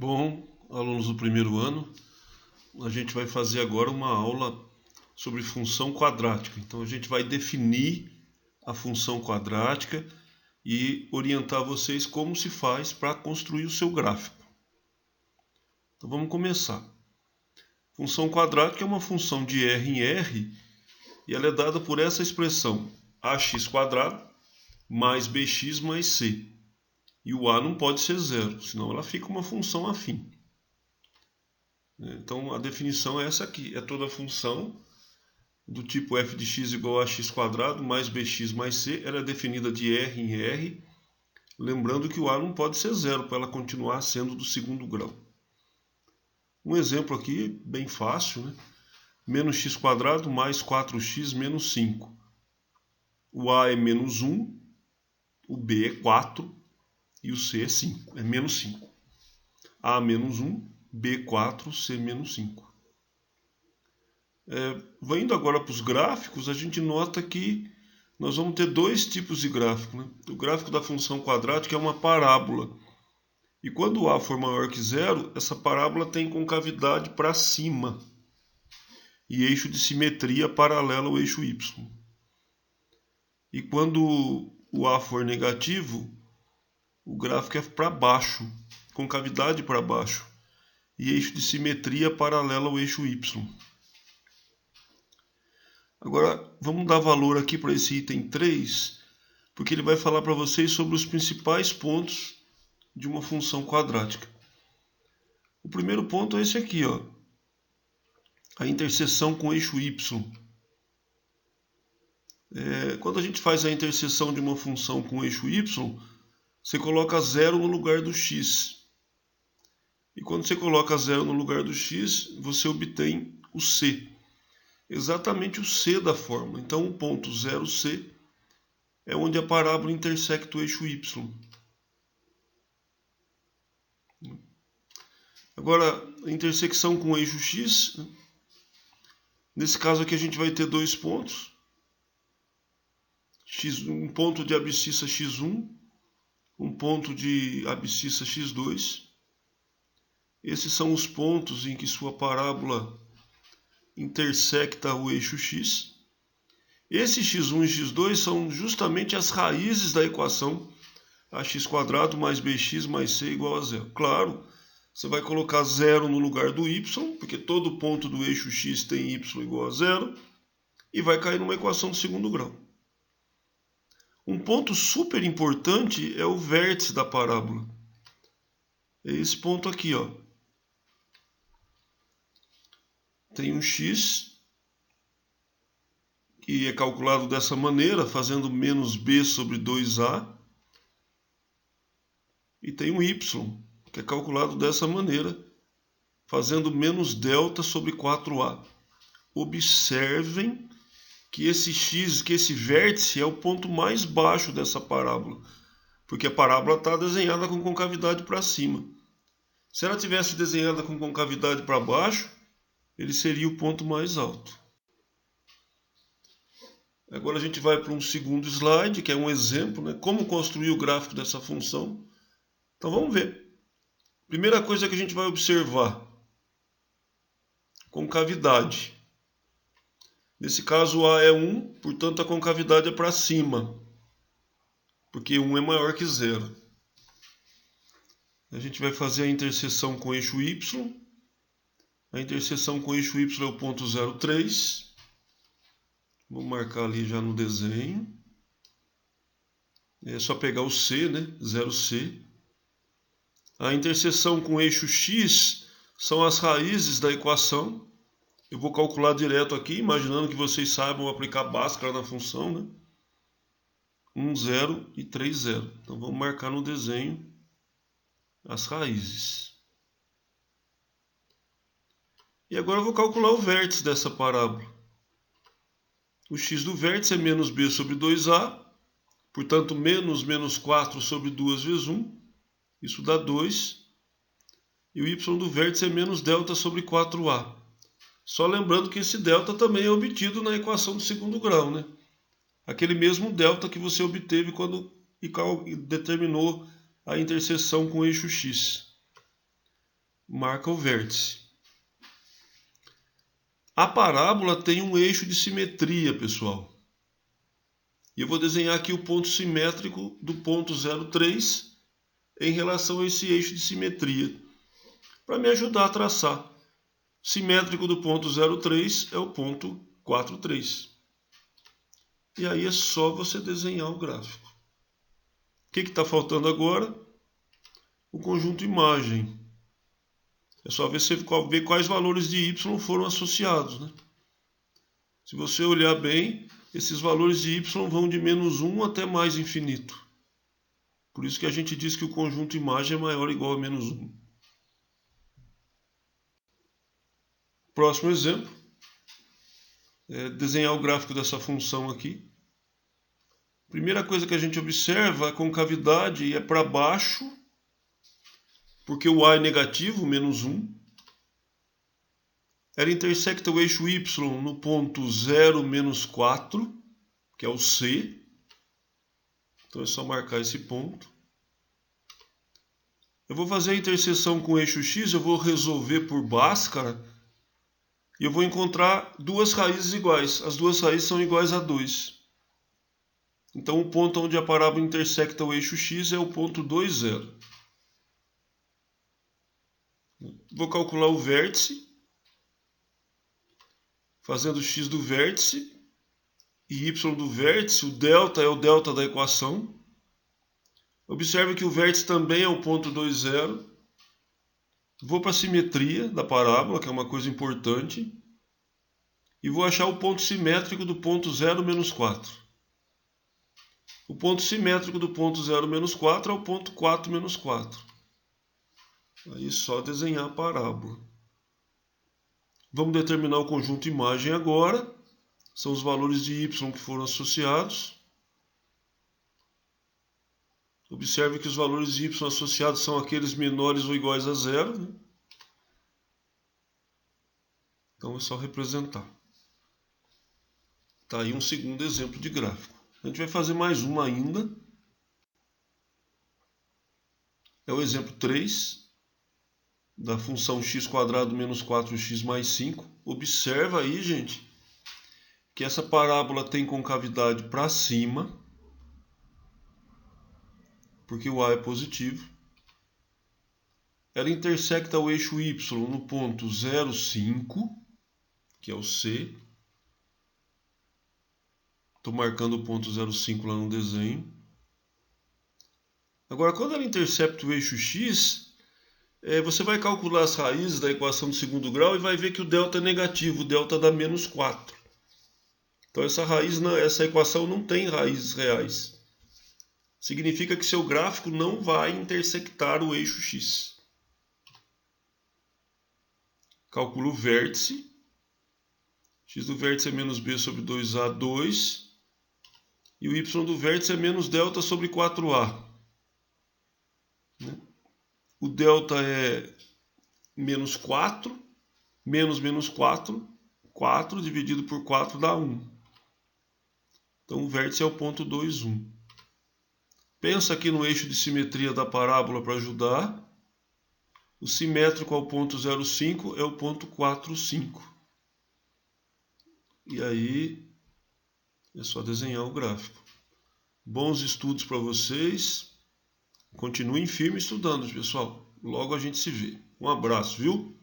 Bom, alunos do primeiro ano, a gente vai fazer agora uma aula sobre função quadrática. Então a gente vai definir a função quadrática e orientar vocês como se faz para construir o seu gráfico. Então vamos começar. Função quadrática é uma função de R em R e ela é dada por essa expressão ax² mais bx mais c. E o a não pode ser zero, senão ela fica uma função afim. Então a definição é essa aqui, é toda função do tipo f de x igual a x² mais bx mais c, ela é definida de R em R, lembrando que o a não pode ser zero para ela continuar sendo do segundo grau. Um exemplo aqui, bem fácil, né? Menos x² mais 4x menos 5. O a é menos 1, o b é 4 e o c é 5, é menos 5. A menos 1, B4, C menos 5. Indo agora para os gráficos, a gente nota que nós vamos ter dois tipos de gráfico. Né? O gráfico da função quadrática é uma parábola. E quando A for maior que zero, essa parábola tem concavidade para cima e eixo de simetria paralelo ao eixo Y. E quando o A for negativo, o gráfico é para baixo, concavidade para baixo e eixo de simetria paralelo ao eixo Y. Agora, vamos dar valor aqui para esse item 3, porque ele vai falar para vocês sobre os principais pontos de uma função quadrática. O primeiro ponto é esse aqui, ó, a interseção com o eixo Y. Quando a gente faz a interseção de uma função com o eixo Y, você coloca zero no lugar do x. E quando você coloca zero no lugar do x, você obtém o c. Exatamente o c da fórmula. Então o ponto 0c é onde a parábola intersecta o eixo y. Agora, a intersecção com o eixo x, nesse caso aqui a gente vai ter dois pontos. Um ponto de abscissa x1, um ponto de abscissa x2. Esses são os pontos em que sua parábola intersecta o eixo x. Esse x1 e x2 são justamente as raízes da equação ax² mais bx mais c igual a zero. Claro, você vai colocar zero no lugar do y, porque todo ponto do eixo x tem y igual a zero, e vai cair numa equação do segundo grau. Um ponto super importante é o vértice da parábola. É esse ponto aqui, ó. Tem um x, que é calculado dessa maneira, fazendo menos b sobre 2a. E tem um y, que é calculado dessa maneira, fazendo menos delta sobre 4a. Observem que esse x, que esse vértice é o ponto mais baixo dessa parábola, porque a parábola está desenhada com concavidade para cima. Se ela tivesse desenhada com concavidade para baixo, ele seria o ponto mais alto. Agora a gente vai para um segundo slide, que é um exemplo, né? Como construir o gráfico dessa função. Então vamos ver. Primeira coisa que a gente vai observar, concavidade. Nesse caso A é 1, portanto a concavidade é para cima, porque 1 é maior que 0. A gente vai fazer a interseção com o eixo Y. A interseção com o eixo Y é o ponto 0,3. Vou marcar ali já no desenho. É só pegar o C, né? 0C. A interseção com o eixo X são as raízes da equação. Eu vou calcular direto aqui, imaginando que vocês saibam aplicar Bhaskara na função, né? 1, 0 e 3, 0. Então vamos marcar no desenho as raízes. E agora eu vou calcular o vértice dessa parábola. O x do vértice é menos b sobre 2a, portanto menos 4 sobre 2 vezes 1, isso dá 2. E o y do vértice é menos delta sobre 4a. Só lembrando que esse delta também é obtido na equação do segundo grau, né? Aquele mesmo delta que você obteve quando determinou a interseção com o eixo x. marca o vértice. A parábola tem um eixo de simetria, pessoal. E eu vou desenhar aqui o ponto simétrico do ponto 0,3 em relação a esse eixo de simetria, para me ajudar a traçar. Simétrico do ponto 0,3 é o ponto 4,3. E aí é só você desenhar o gráfico. O que está faltando agora? O conjunto imagem. É só ver quais valores de y foram associados, né? Se você olhar bem, esses valores de y vão de -1 até mais infinito. Por isso que a gente diz que o conjunto imagem é maior ou igual a -1. Próximo exemplo. Desenhar o gráfico dessa função aqui. Primeira coisa que a gente observa, a concavidade é para baixo, porque o a é negativo, -1. Ela intersecta o eixo y no ponto 0, -4, que é o C. Então é só marcar esse ponto. Eu vou fazer a interseção com o eixo x, eu vou resolver por Bhaskara. E eu vou encontrar duas raízes iguais. As duas raízes são iguais a 2. Então o ponto onde a parábola intersecta o eixo x é o ponto 2, 0. Vou calcular o vértice, fazendo x do vértice e y do vértice. O delta é o delta da equação. Observe que o vértice também é o ponto 2, 0. Vou para a simetria da parábola, que é uma coisa importante, e vou achar o ponto simétrico do ponto 0, -4. O ponto simétrico do ponto 0, -4 é o ponto 4, -4. Aí é só desenhar a parábola. Vamos determinar o conjunto imagem agora. São os valores de y que foram associados. Observe que os valores de y associados são aqueles menores ou iguais a 0. Né? Então é só representar. Está aí um segundo exemplo de gráfico. A gente vai fazer mais um ainda. É o exemplo 3, da função x² menos 4x mais 5. Observa aí, gente, que essa parábola tem concavidade para cima, porque o a é positivo. Ela intersecta o eixo y no ponto 0,5, que é o C. Estou marcando o ponto 0,5 lá no desenho. Agora, quando ela intercepta o eixo x, você vai calcular as raízes da equação de segundo grau e vai ver que o delta é negativo, o delta dá -4. Então essa equação não tem raízes reais. Significa que seu gráfico não vai intersectar o eixo x. Calculo o vértice. X do vértice é -b sobre 2a, 2. E o y do vértice é menos delta sobre 4a. O delta é -4, menos 4. 4 dividido por 4 dá 1. Então o vértice é o ponto 2, 1. Pensa aqui no eixo de simetria da parábola para ajudar. O simétrico ao ponto 0,5 é o ponto 4, 5. E aí é só desenhar o gráfico. Bons estudos para vocês. Continuem firme estudando, pessoal. Logo a gente se vê. Um abraço, viu?